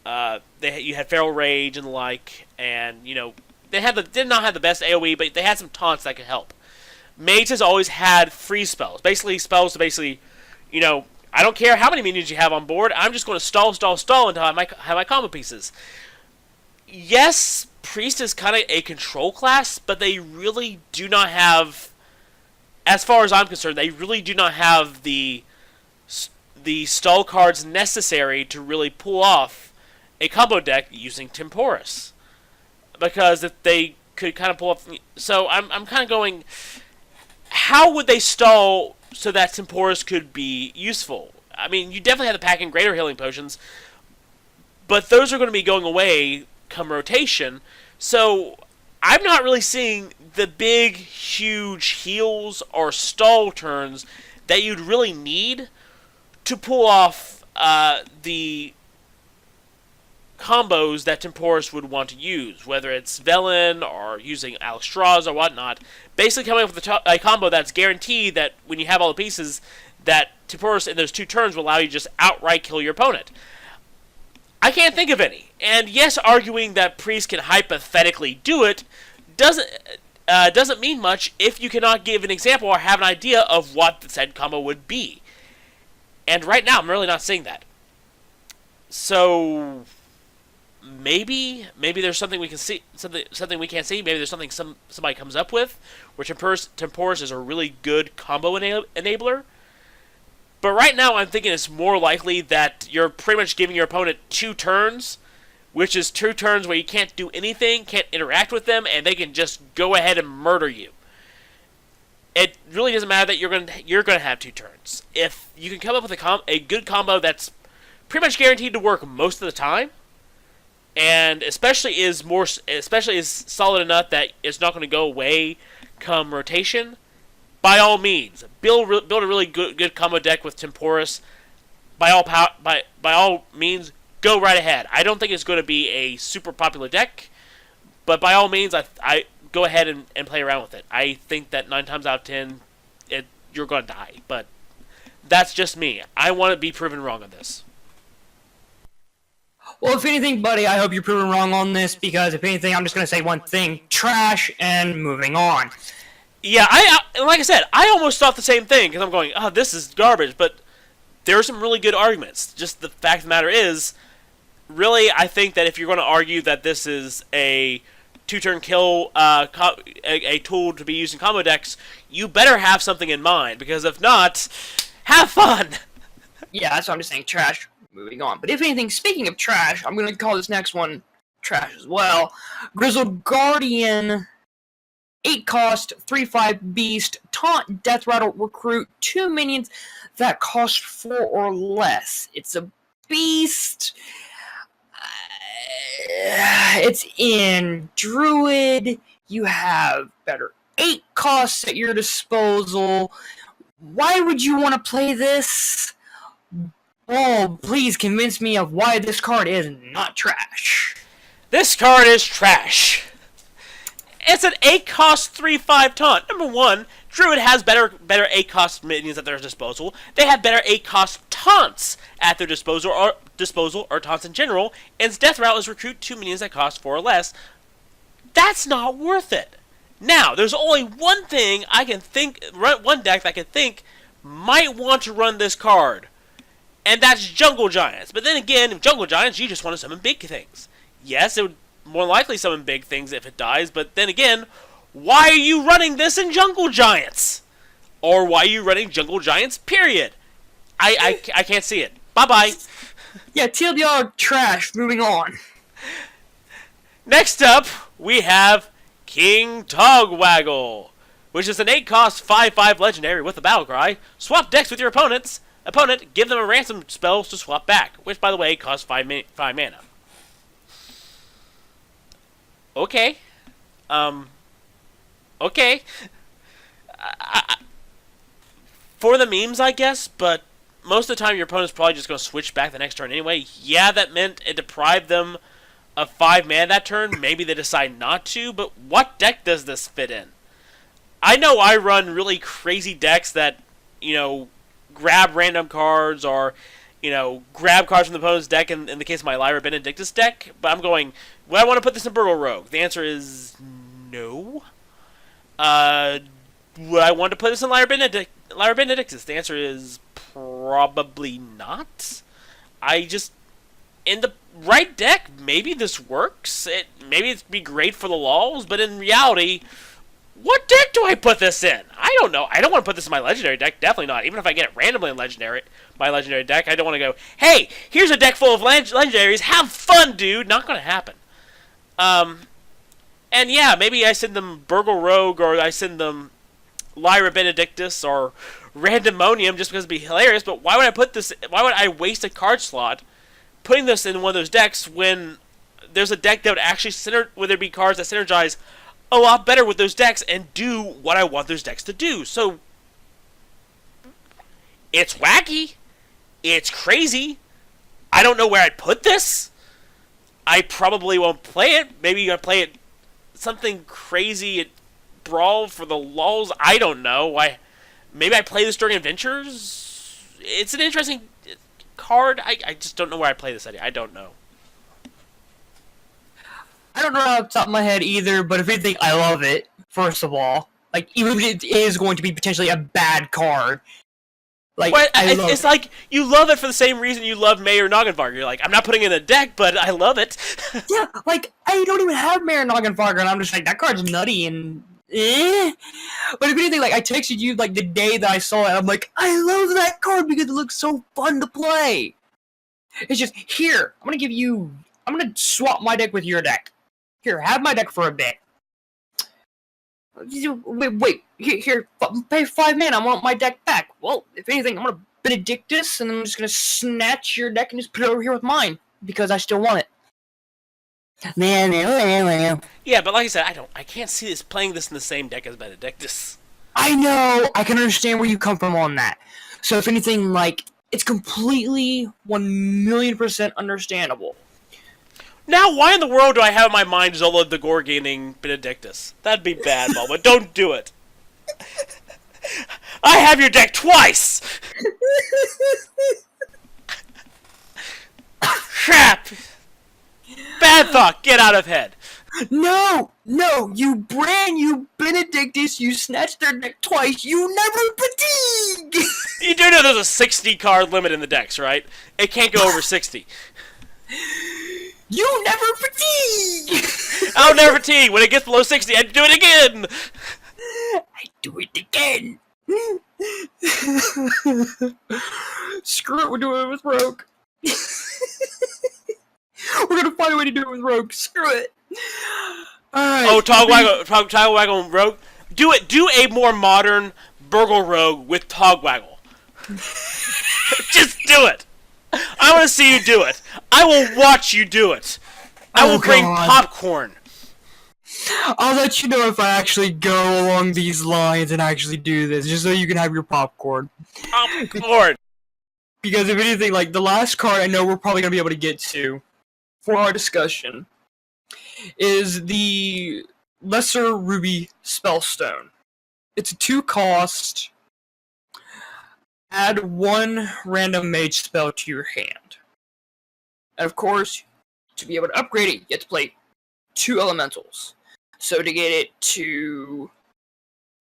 You had Feral Rage and the like, and they did not have the best AoE, but they had some taunts that could help. Mage has always had free spells, basically spells to I don't care how many minions you have on board. I'm just going to stall until I have my combo pieces. Yes, Priest is kind of a control class, but they really do not have, as far as I'm concerned, they really do not have the stall cards necessary to really pull off a combo deck using Temporus. Because if they could kind of pull off... So I'm kind of going... How would they stall so that Temporus could be useful? I mean, you definitely have the pack and greater healing potions, but those are going to be going away come rotation. So I'm not really seeing the big, huge heals or stall turns that you'd really need to pull off the combos that Temporus would want to use, whether it's Velen or using Alexstrasza or whatnot. Basically coming up with a combo that's guaranteed that when you have all the pieces, that Temporus in those 2 turns will allow you to just outright kill your opponent. I can't think of any. And yes, arguing that Priest can hypothetically do it doesn't mean much if you cannot give an example or have an idea of what the said combo would be. And right now, I'm really not seeing that. So maybe there's something we can see, something we can't see. Maybe there's something somebody comes up with, where Temporus is a really good combo enabler. But right now, I'm thinking it's more likely that you're pretty much giving your opponent 2 turns, which is 2 turns where you can't do anything, can't interact with them, and they can just go ahead and murder you. It really doesn't matter that you're gonna have 2 turns. If you can come up with a good combo that's pretty much guaranteed to work most of the time, and especially is solid enough that it's not going to go away come rotation, by all means, build a really good combo deck with Temporus. By all means, go right ahead. I don't think it's going to be a super popular deck, but by all means, I go ahead and play around with it. I think that 9 times out of 10, you're going to die, but that's just me. I want to be proven wrong on this. Well, if anything, buddy, I hope you're proven wrong on this, because if anything, I'm just going to say one thing. Trash, and moving on. Yeah, like I said, I almost thought the same thing, because I'm going, oh, this is garbage, but there are some really good arguments. Just the fact of the matter is, really, I think that if you're going to argue that this is a two-turn kill, a tool to be used in combo decks, you better have something in mind, because if not, have fun! Yeah, that's what I'm just saying. Trash. Moving on. But if anything, speaking of trash, I'm going to call this next one trash as well. Grizzled Guardian, 8 cost, 3/5 beast, taunt, death rattle, recruit, 2 minions that cost 4 or less. It's a beast. It's in Druid. You have better 8 costs at your disposal. Why would you want to play this? Oh, please convince me of why this card is not trash. This card is trash. It's an 8-cost 3/5 taunt. Number one, Druid has better 8-cost minions at their disposal. They have better 8-cost taunts at their disposal, or taunts in general. And its death route is recruit 2 minions that cost 4 or less. That's not worth it. Now, there's only one thing I can think, one deck that I can think might want to run this card. And that's Jungle Giants. But then again, if Jungle Giants, you just want to summon big things. Yes, it would more likely summon big things if it dies, but then again, why are you running this in Jungle Giants? Or why are you running Jungle Giants, period? I can't see it. Bye-bye. Yeah, TLDR trash. Moving on. Next up, we have King Togwaggle, which is an 8-cost 5/5 legendary with a battle cry. Swap decks with your opponent, give them a ransom spell to swap back, which, by the way, costs 5 mana. Okay. Okay. For the memes, I guess, but most of the time your opponent's probably just going to switch back the next turn anyway. Yeah, that meant it deprived them of 5 mana that turn. Maybe they decide not to, but what deck does this fit in? I know I run really crazy decks that, grab random cards or, grab cards from the opponent's deck in the case of my Lyra Benedictus deck, but I'm going, would I want to put this in Burgle Rogue? The answer is no. Would I want to put this in Lyra Benedictus? The answer is probably not. In the right deck, maybe this works. Maybe it'd be great for the lulz, but in reality, what deck do I put this in? I don't know. I don't want to put this in my legendary deck. Definitely not. Even if I get it randomly in my legendary deck, I don't want to go, hey, here's a deck full of legendaries. Have fun, dude. Not going to happen. And yeah, maybe I send them Burgle Rogue, or I send them Lyra Benedictus, or Randomonium just because it'd be hilarious. But why would I put this? Why would I waste a card slot putting this in one of those decks when there's a deck that would actually where there'd be cards that synergize a lot better with those decks and do what I want those decks to do? So it's wacky. It's crazy. I don't know where I'd put this. I probably won't play it. Maybe I play it something crazy at Brawl for the lulz. I don't know. Maybe I play this during Adventures. It's an interesting card. I just don't know where I play this. I don't know. I don't know off the top of my head either, but if anything, I love it, first of all. Even if it is going to be potentially a bad card. It's like, you love it for the same reason you love Mayor Noggenvarg. You're like, I'm not putting it in a deck, but I love it. Yeah, I don't even have Mayor Noggenvarg, and I'm just like, that card's nutty, and But if anything, I texted you, the day that I saw it, I'm like, I love that card because it looks so fun to play. It's just, here, I'm gonna swap my deck with your deck. Here, have my deck for a bit. Wait, here, pay 5 mana, I want my deck back. Well, if anything, I'm gonna Benedictus, and I'm just gonna snatch your deck and just put it over here with mine, because I still want it. Yeah, but like I said, I can't see playing this in the same deck as Benedictus. I know! I can understand where you come from on that. So if anything, it's completely 1,000,000% understandable. Now, why in the world do I have in my mind Zola the Gorgoning Benedictus? That'd be bad, Bulba. Don't do it. I have your deck twice! Crap! Bad thought. Get out of head. No, you Benedictus, you snatched their deck twice, you never fatigue! You do know there's a 60 card limit in the decks, right? It can't go over 60. You never fatigue! I'll never fatigue. When it gets below 60, I do it again. I do it again. Screw it, we're doing it with Rogue. We're gonna find a way to do it with Rogue. Screw it. Alright. Oh, Togwaggle and Rogue. Do it. Do a more modern Burgle Rogue with Togwaggle. Just do it. I want to see you do it. I will watch you do it. I will bring popcorn. I'll let you know if I actually go along these lines and actually do this, just so you can have your popcorn. Popcorn. Because if anything, like, the last card I know we're probably going to be able to get to for our discussion is the Lesser Ruby Spellstone. It's a 2-cost, add 1 random mage spell to your hand. And of course, to be able to upgrade it, you have to play 2 elementals. So to get it to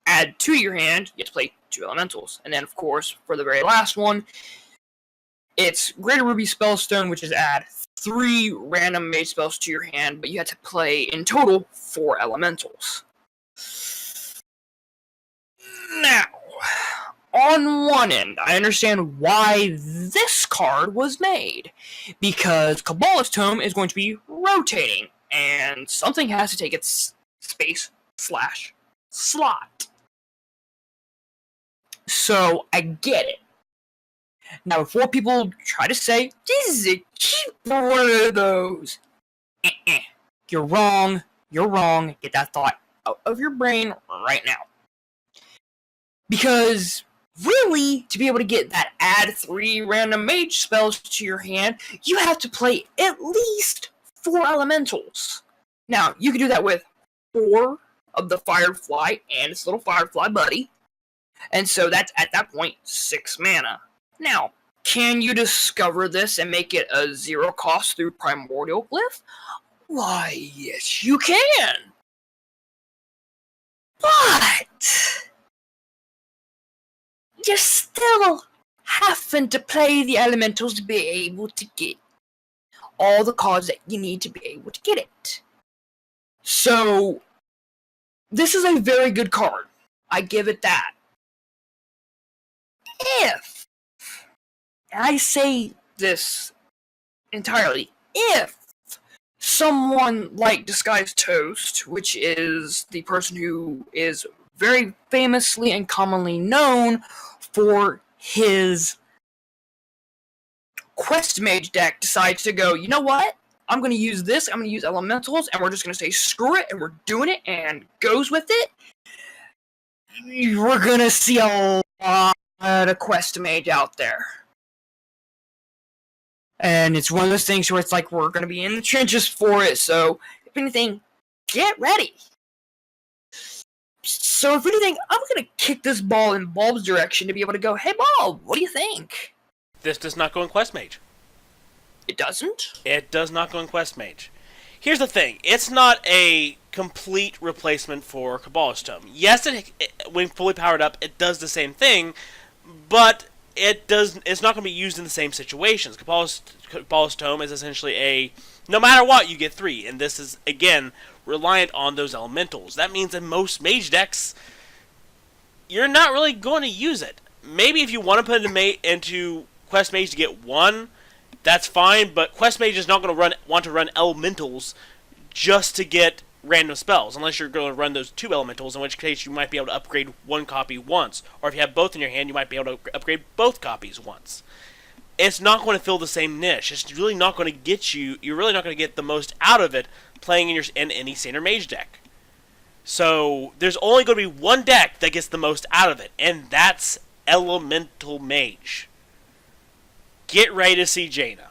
add 2 to your hand, you have to play 2 elementals. And then of course, for the very last one, it's Greater Ruby Spellstone, which is add 3 random mage spells to your hand, but you have to play, in total, 4 elementals. Now, on one end, I understand why this card was made. Because Kobolds Tome is going to be rotating, and something has to take its space/slot. So, I get it. Now, before people try to say, this is a cheap one of those. You're wrong. Get that thought out of your brain right now. Because, really, to be able to get that add 3 random mage spells to your hand, you have to play at least 4 elementals. Now, you can do that with 4 of the Firefly and its little Firefly buddy. And so that's, at that point, 6 mana. Now, can you discover this and make it a 0 cost through Primordial Glyph? Why, yes you can! But you're still having to play the elementals to be able to get all the cards that you need to be able to get it. So, this is a very good card. I give it that. If, and I say this entirely, if someone like Disguised Toast, which is the person who is very famously and commonly known for his Quest Mage deck, decides to go, you know what? I'm going to use this, I'm going to use elementals, and we're just going to say screw it, and we're doing it, and goes with it, we're going to see a lot of Quest Mage out there. And it's one of those things where it's like, we're going to be in the trenches for it, so if anything, get ready. So if anything, I'm going to kick this ball in Bulb's direction to be able to go, hey Bulb, what do you think? This does not go in Quest Mage. It doesn't? It does not go in Quest Mage. Here's the thing. It's not a complete replacement for Kobolds Tome. Yes, when fully powered up, it does the same thing, but it's not going to be used in the same situations. Kobolds Tome is essentially a, no matter what, you get 3, and this is, again, reliant on those elementals. That means in most mage decks, you're not really going to use it. Maybe if you want to put it into Quest Mage to get 1, that's fine, but Quest Mage is not going to want to run elementals just to get random spells, unless you're going to run those 2 elementals, in which case you might be able to upgrade 1 copy once. Or if you have both in your hand, you might be able to upgrade both copies once. It's not going to fill the same niche. It's really not going to get you, you're really not going to get the most out of it playing in any standard mage deck. So, there's only going to be one deck that gets the most out of it, and that's Elemental Mage. Get ready to see Jaina.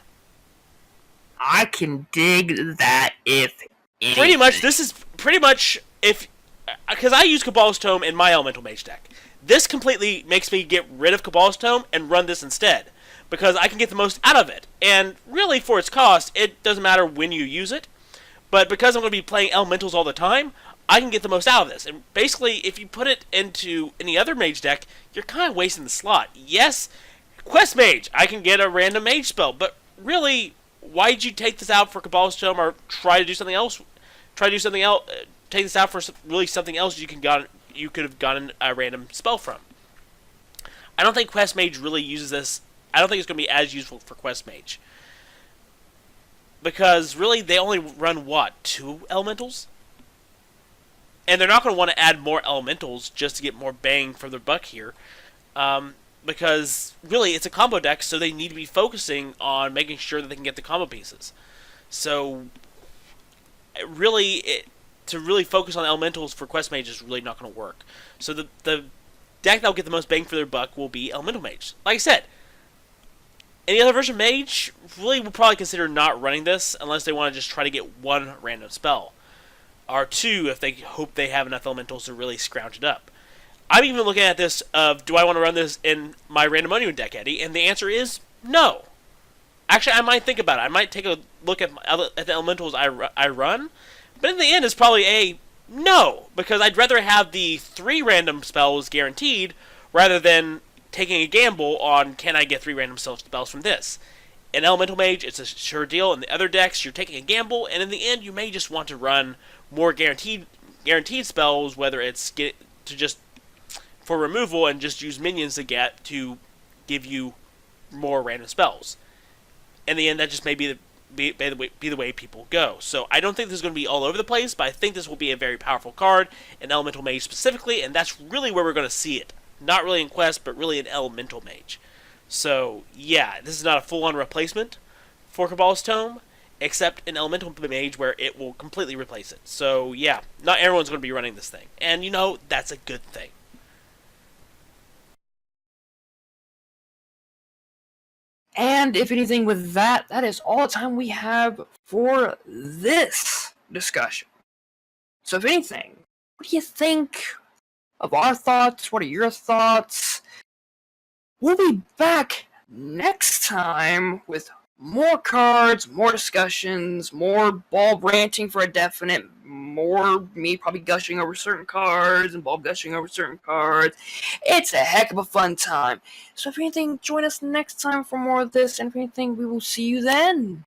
I can dig that if anything. Pretty much, this is pretty much, because I use Kobolds Tome in my Elemental Mage deck. This completely makes me get rid of Kobolds Tome and run this instead. because I can get the most out of it. And really, for its cost, it doesn't matter when you use it. But because I'm going to be playing elementals all the time, I can get the most out of this. And basically, if you put it into any other mage deck, you're kind of wasting the slot. Yes, Quest Mage, I can get a random mage spell, but really, why'd you take this out for Kobolds Catacombs or try to do something else? Try to do something else. Take this out for really something else you could have gotten a random spell from. I don't think Quest Mage really uses this. I don't think it's going to be as useful for Quest Mage. Because really, they only run, what, 2 elementals? And they're not going to want to add more elementals just to get more bang for their buck here. Because really, it's a combo deck, so they need to be focusing on making sure that they can get the combo pieces. So, really, to really focus on elementals for Quest Mage is really not going to work. So the deck that will get the most bang for their buck will be Elemental Mage. Like I said, any other version of Mage really will probably consider not running this unless they want to just try to get 1 random spell. Or 2 if they hope they have enough elementals to really scrounge it up. I'm even looking at this of, do I want to run this in my Randomonium deck, Eddie? And the answer is no. Actually, I might think about it. I might take a look at the elementals I run. But in the end, it's probably a no. Because I'd rather have the 3 random spells guaranteed rather than taking a gamble on, can I get 3 random spells from this? In Elemental Mage, it's a sure deal. In the other decks, you're taking a gamble. And in the end, you may just want to run more guaranteed spells, whether it's for removal and just use minions to give you more random spells. In the end, that just may be the way people go. So I don't think this is going to be all over the place, but I think this will be a very powerful card in Elemental Mage specifically, and that's really where we're going to see it. Not really in Quest, but really in Elemental Mage. So yeah, this is not a full-on replacement for Cabal's Tome, except in Elemental Mage where it will completely replace it. So yeah, not everyone's going to be running this thing. And that's a good thing. And if anything with that, that is all the time we have for this discussion. So if anything, what do you think of our thoughts? What are your thoughts? We'll be back next time with more cards, more discussions, more Bulb ranting for a definite, more me probably gushing over certain cards and Bulb gushing over certain cards. It's a heck of a fun time. So if anything, join us next time for more of this, and if anything, we will see you then.